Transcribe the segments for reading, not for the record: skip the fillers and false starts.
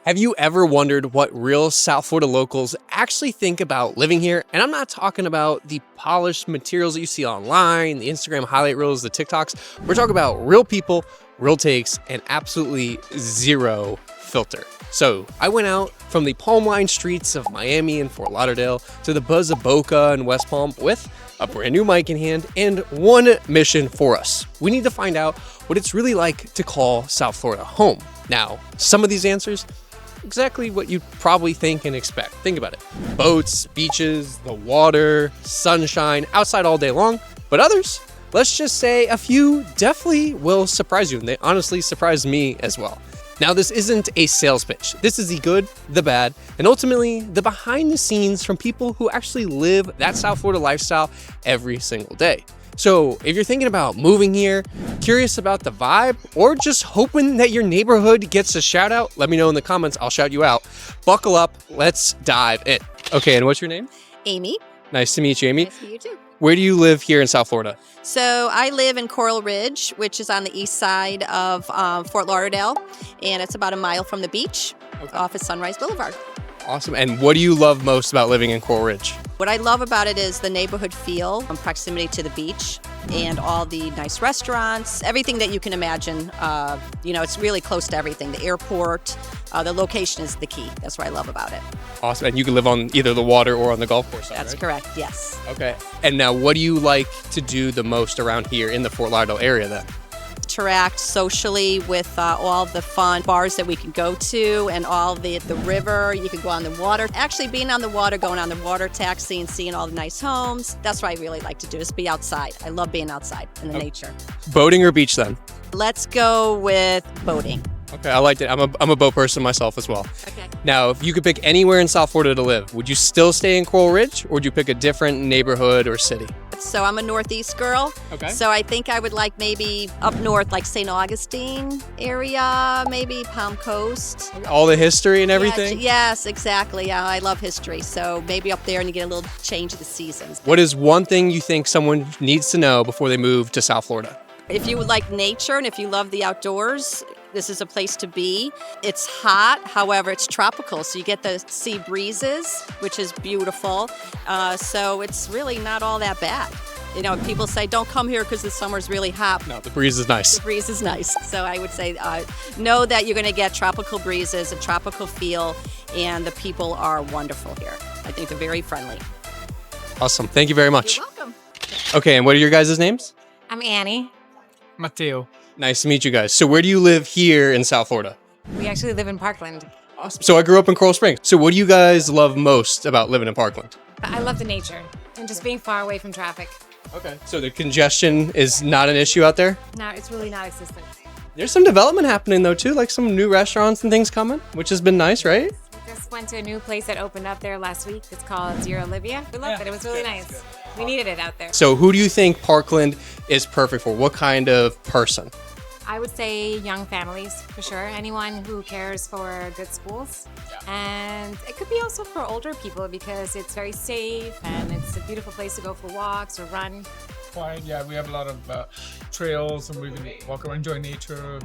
Have you ever wondered what real South Florida locals actually think about living here? And I'm not talking about the polished materials that you see online, the Instagram highlight reels, the TikToks. We're talking about real people, real takes, and absolutely zero filter. So I went out from the palm-lined streets of Miami and Fort Lauderdale to the buzz of Boca and West Palm with a brand new mic in hand and one mission for us. We need to find out what it's really like to call South Florida home. Now, some of these answers, exactly what you probably think and expect. Think about it. Boats, beaches, the water, sunshine, outside all day long. But others, let's just say a few definitely will surprise you. And they honestly surprised me as well. Now, this isn't a sales pitch. This is the good, the bad, and ultimately the behind the scenes from people who actually live that South Florida lifestyle every single day. So if you're thinking about moving here, curious about the vibe, or just hoping that your neighborhood gets a shout out, let me know in the comments. I'll shout you out. Buckle up. Let's dive in. Okay, and what's your name? Amy. Nice to meet you, Amy. Nice to meet you too. Where do you live here in South Florida? So I live in Coral Ridge, which is on the east side of Fort Lauderdale, and it's about a mile from the beach off of Sunrise Boulevard. Awesome. And what do you love most about living in Coral Ridge? What I love about it is the neighborhood feel, proximity to the beach, and all the nice restaurants, everything that you can imagine. It's really close to everything. The airport, the location is the key. That's what I love about it. Awesome. And you can live on either the water or on the golf course side, That's right? correct, yes. Okay. And now, what do you like to do the most around here in the Fort Lauderdale area then? Interact socially with all the fun bars that we can go to and all the river. You can go on the water. Actually, being on the water, going on the water taxi and seeing all the nice homes. That's what I really like to do, is be outside. I love being outside in the nature. Boating or beach then? Let's go with boating. Okay, I liked it. I'm a boat person myself as well. Okay. Now, if you could pick anywhere in South Florida to live, would you still stay in Coral Ridge, or would you pick a different neighborhood or city? So I'm a Northeast girl. Okay. So I think I would like maybe up north, like St. Augustine area, maybe Palm Coast. All the history and everything? Yes, exactly. Yeah, I love history. So maybe up there and you get a little change of the seasons. What is one thing you think someone needs to know before they move to South Florida? If you would like nature and if you love the outdoors, this is a place to be. It's hot, however, it's tropical, so you get the sea breezes, which is beautiful. So it's really not all that bad. You know, people say don't come here because the summer's really hot. No, the breeze is nice. The breeze is nice. So I would say know that you're going to get tropical breezes, a tropical feel, and the people are wonderful here. I think they're very friendly. Awesome. Thank you very much. You're welcome. Okay, and what are your guys' names? I'm Annie. Matteo. Nice to meet you guys. So where do you live here in South Florida? We actually live in Parkland. Awesome. So I grew up in Coral Springs. So what do you guys love most about living in Parkland? I love the nature and just being far away from traffic. Okay. So the congestion is not an issue out there? No, it's really not existent. There's some development happening though too, like some new restaurants and things coming, which has been nice, right? We just went to a new place that opened up there last week. It's called Zero Libya. We loved it. It was really nice. We needed it out there. So who do you think Parkland is perfect for? What kind of person? I would say young families, for sure. Anyone who cares for good schools. And it could be also for older people because it's very safe and it's a beautiful place to go for walks or run. Quiet, yeah, we have a lot of trails and we can walk around, enjoy nature,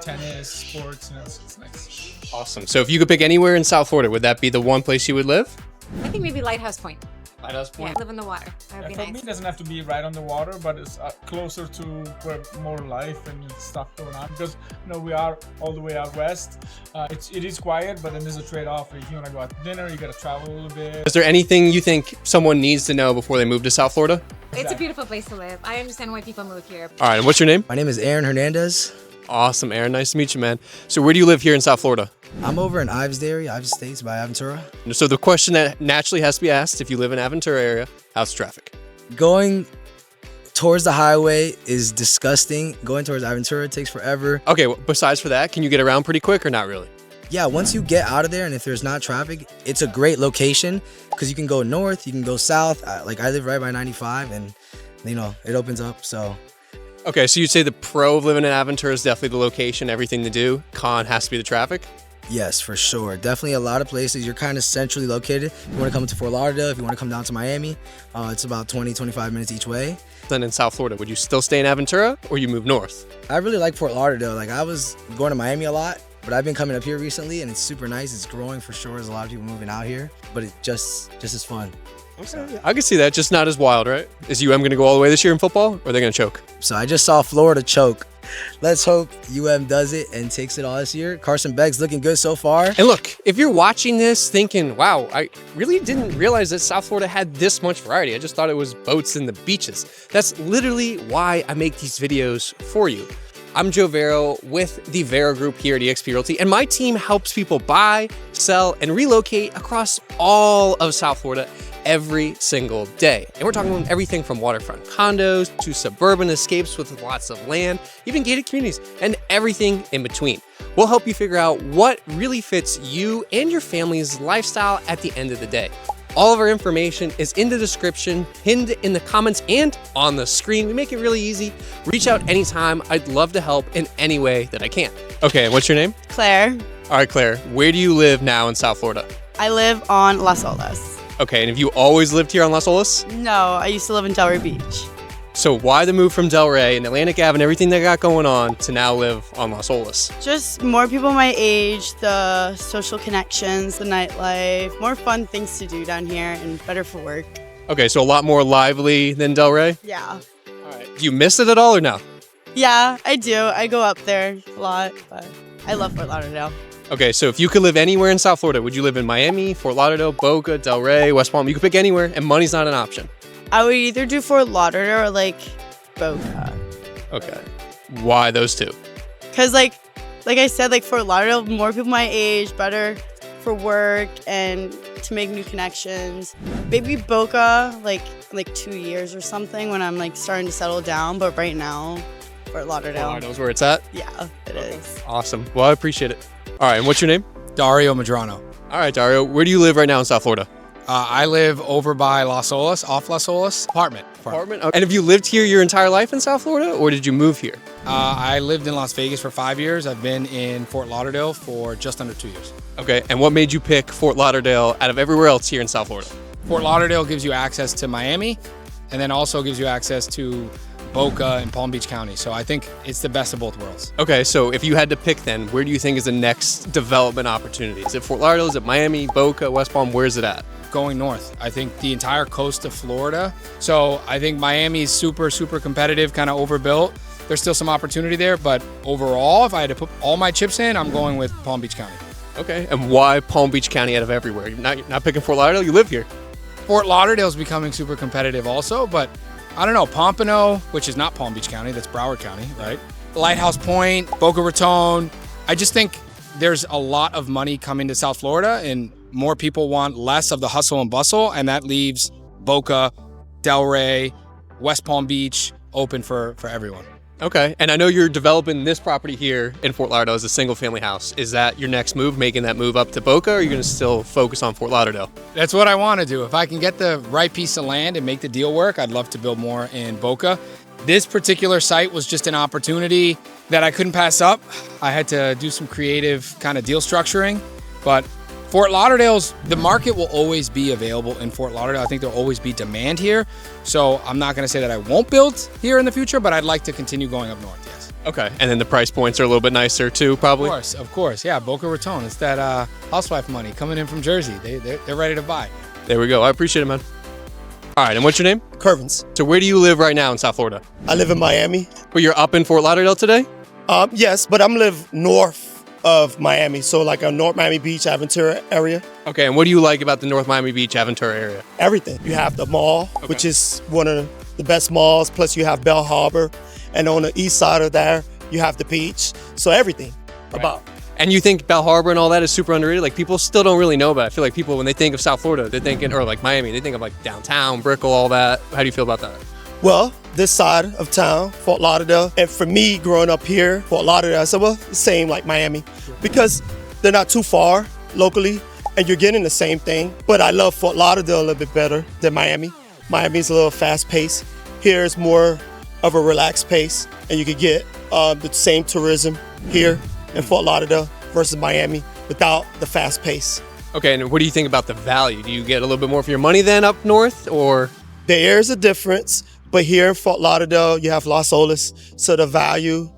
tennis, sports, it's nice. Awesome. So if you could pick anywhere in South Florida, would that be the one place you would live? I think maybe Lighthouse Point. Lighthouse Yeah, Point? live in the water. That would be For me, nice. it doesn't have to be right on the water, but it's closer to where more life and stuff going on. Because we are all the way out west. It is quiet, but then there's a trade-off. If you want to go out to dinner, you got to travel a little bit. Is there anything you think someone needs to know before they move to South Florida? It's a beautiful place to live. I understand why people move here. All right, and what's your name? My name is Aaron Hernandez. Awesome, Aaron. Nice to meet you, man. So where do you live here in South Florida? I'm over in Ives Dairy, Ives Estates by Aventura. So the question that naturally has to be asked, if you live in Aventura area, how's traffic? Going towards the highway is disgusting. Going towards Aventura takes forever. Okay, well, besides for that, can you get around pretty quick or not really? Yeah, once you get out of there and if there's not traffic, it's a great location because you can go north, you can go south. I live right by 95 and it opens up, so. Okay, so you'd say the pro of living in Aventura is definitely the location, everything to do. Con has to be the traffic? Yes, for sure. Definitely a lot of places. You're kind of centrally located. If you want to come to Fort Lauderdale, if you want to come down to Miami, it's about 20-25 minutes each way. Then in South Florida, would you still stay in Aventura or you move north? I really like Fort Lauderdale. Like I was going to Miami a lot But I've been coming up here recently, and it's super nice. It's growing for sure. There's a lot of people moving out here, but it just as fun. Okay, I can see that, just not as wild, right? Is UM going to go all the way this year in football, or are they going to choke? So I just saw Florida choke. Let's hope UM does it and takes it all this year. Carson Beck's looking good so far. And look, if you're watching this thinking, wow, I really didn't realize that South Florida had this much variety. I just thought it was boats and the beaches. That's literally why I make these videos for you. I'm Joe Vairo with the Vairo Group here at eXp Realty, and my team helps people buy, sell, and relocate across all of South Florida every single day. And we're talking about everything from waterfront condos to suburban escapes with lots of land, even gated communities, and everything in between. We'll help you figure out what really fits you and your family's lifestyle at the end of the day. All of our information is in the description, pinned in the comments, and on the screen. We make it really easy. Reach out anytime. I'd love to help in any way that I can. Okay, and what's your name? Claire. All right, Claire, where do you live now in South Florida? I live on Las Olas. Okay, and have you always lived here on Las Olas? No, I used to live in Delray Beach. So why the move from Delray and Atlantic Ave and everything they got going on to now live on Las Olas? Just more people my age, the social connections, the nightlife, more fun things to do down here and better for work. Okay, so a lot more lively than Delray? Yeah. All right. Do you miss it at all or no? Yeah, I do. I go up there a lot, but I love Fort Lauderdale. Okay, so if you could live anywhere in South Florida, would you live in Miami, Fort Lauderdale, Boca, Delray, West Palm? You could pick anywhere, and money's not an option. I would either do Fort Lauderdale or like Boca. Okay. Why those two? Cause like I said, like Fort Lauderdale, more people my age, better for work and to make new connections. Maybe Boca, like 2 years or something when I'm like starting to settle down. But right now, Fort Lauderdale. Fort Lauderdale's where it's at? Yeah, it is. Awesome. Well, I appreciate it. All right, and what's your name? Dario Madrano. All right, Dario, where do you live right now in South Florida? I live over by Las Olas, off Las Olas, apartment. Apartment? Okay. And have you lived here your entire life in South Florida, or did you move here? I lived in Las Vegas for 5 years. I've been in Fort Lauderdale for just under 2 years. Okay, and what made you pick Fort Lauderdale out of everywhere else here in South Florida? Fort Lauderdale gives you access to Miami, and then also gives you access to Boca and Palm Beach County. So I think it's the best of both worlds. Okay, so if you had to pick then, where do you think is the next development opportunity? Is it Fort Lauderdale? Is it Miami, Boca, West Palm? Where's it at? Going north. I think the entire coast of Florida. So I think Miami is super, super competitive, kind of overbuilt. There's still some opportunity there, but overall, if I had to put all my chips in, I'm going with Palm Beach County. Okay, and why Palm Beach County out of everywhere? You're not picking Fort Lauderdale? You live here. Fort Lauderdale is becoming super competitive also, but I don't know, Pompano, which is not Palm Beach County, that's Broward County, right? Lighthouse Point, Boca Raton. I just think there's a lot of money coming to South Florida and more people want less of the hustle and bustle, and that leaves Boca, Delray, West Palm Beach open for everyone. Okay, and I know you're developing this property here in Fort Lauderdale as a single family house. Is that your next move, making that move up to Boca, or are you gonna still focus on Fort Lauderdale? That's what I wanna do. If I can get the right piece of land and make the deal work, I'd love to build more in Boca. This particular site was just an opportunity that I couldn't pass up. I had to do some creative kind of deal structuring, but Fort Lauderdale's, the market will always be available in Fort Lauderdale. I think there'll always be demand here. So I'm not gonna say that I won't build here in the future, but I'd like to continue going up north, yes. Okay, and then the price points are a little bit nicer too, probably? Of course, yeah, Boca Raton. It's that housewife money coming in from Jersey. They're ready to buy. There we go, I appreciate it, man. All right, and what's your name? Curvins. So where do you live right now in South Florida? I live in Miami. Well, you're up in Fort Lauderdale today? Yes, but I'm live north of Miami, so like a North Miami Beach, Aventura area. Okay, and what do you like about the North Miami Beach, Aventura area? Everything. You have the mall, which is one of the best malls, plus you have Bell Harbor, and on the east side of there, you have the beach. So everything about. And you think Bell Harbor and all that is super underrated? Like people still don't really know about it. I feel like people, when they think of South Florida, they're thinking, or like Miami, they think of like downtown, Brickell, all that. How do you feel about that? Well, this side of town, Fort Lauderdale, and for me growing up here, Fort Lauderdale, I said, well, the same like Miami, because they're not too far locally, and you're getting the same thing. But I love Fort Lauderdale a little bit better than Miami. Miami's a little fast paced. Here is more of a relaxed pace, and you could get the same tourism here in Fort Lauderdale versus Miami without the fast pace. Okay, and what do you think about the value? Do you get a little bit more for your money than up north, or? There is a difference. But here in Fort Lauderdale, you have Las Olas, so the value,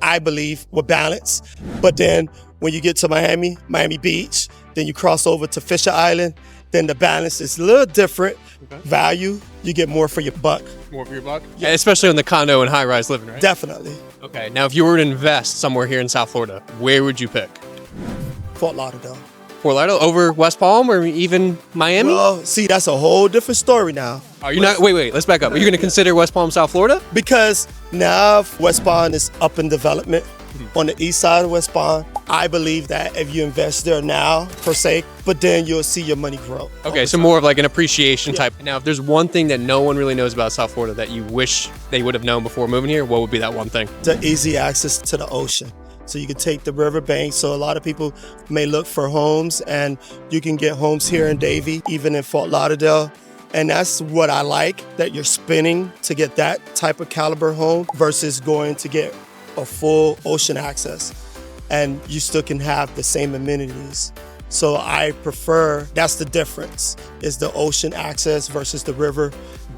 I believe, will balance. But then When you get to Miami, Miami Beach, then you cross over to Fisher Island, then the balance is a little different. Value, you get more for your buck. More for your buck? Yeah, especially on the condo and high-rise living, right? Definitely. Okay, now if you were to invest somewhere here in South Florida, where would you pick? Fort Lauderdale. Fort Lauderdale over West Palm or even Miami? Well, see, that's a whole different story now. Are you not? Wait, let's back up. Are you going to consider West Palm, South Florida? Because now West Palm is up in development on the east side of West Palm. I believe that if you invest there now, per se, but then you'll see your money grow. Okay, so more of like an appreciation type. Now, if there's one thing that no one really knows about South Florida that you wish they would have known before moving here, what would be that one thing? The easy access to the ocean. So you can take the riverbank. So a lot of people may look for homes, and you can get homes here in Davie, even in Fort Lauderdale. And that's what I like, that you're spending to get that type of caliber home versus going to get a full ocean access. And you still can have the same amenities. So I prefer, that's the difference, is the ocean access versus the river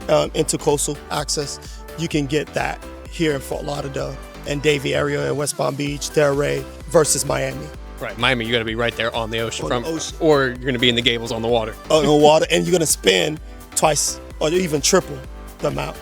intercoastal access. You can get that here in Fort Lauderdale and Davie area and West Palm Beach, Delray versus Miami. Right, Miami, you got to be right there on the ocean, On the ocean. or you're going to be in the Gables on the water. On the water, and you're gonna spend twice or even triple the amount.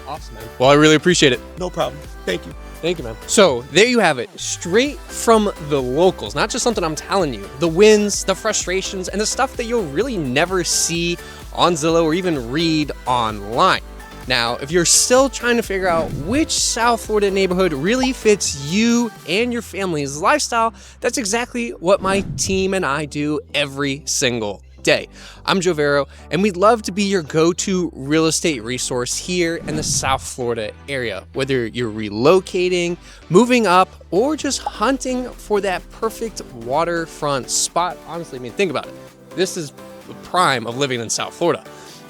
Awesome, man. Well, I really appreciate it. No problem. Thank you. Thank you, man. So there you have it, straight from the locals. Not just something I'm telling you. The wins, the frustrations, and the stuff that you'll really never see on Zillow or even read online. Now, if you're still trying to figure out which South Florida neighborhood really fits you and your family's lifestyle, that's exactly what my team and I do every single day. I'm Joe Vairo, and we'd love to be your go-to real estate resource here in the South Florida area. Whether you're relocating, moving up, or just hunting for that perfect waterfront spot. Honestly, I mean, think about it. This is the prime of living in South Florida.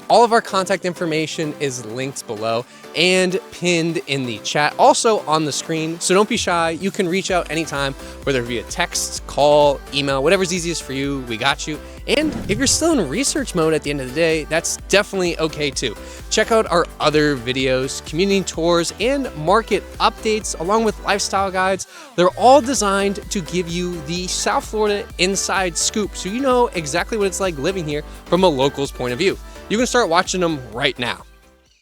All of our contact information is linked below and pinned in the chat, also on the screen. So don't be shy. You can reach out anytime, whether via text, call, email, whatever's easiest for you, we got you. And if you're still in research mode at the end of the day, that's definitely okay too. Check out our other videos, community tours, and market updates, along with lifestyle guides. They're all designed to give you the South Florida inside scoop, so you know exactly what it's like living here from a local's point of view. You can start watching them right now.